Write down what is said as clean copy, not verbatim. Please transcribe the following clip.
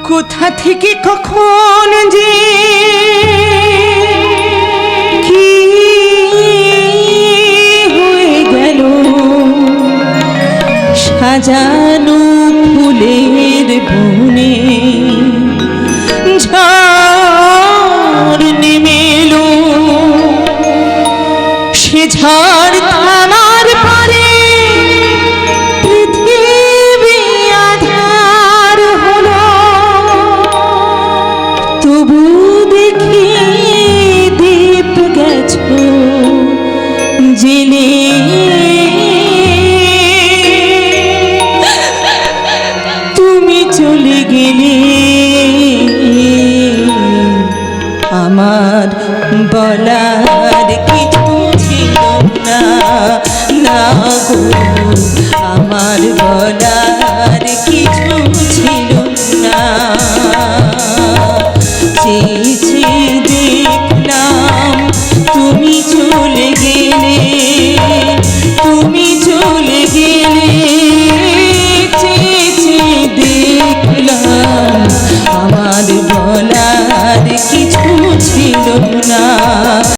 কোথা থেকে কখন যে কি হয়ে গেল সাজানো ফুলের বনে ঝড় নেমে এলো সে ঝড় থামার পরে পৃথিবী আধার হলো তবু দেখি দীপ গেছো জেলে তুমি চলে গেলে আমার বলার কিছু ছিল না না গো আমার বলার কিছু ছিল না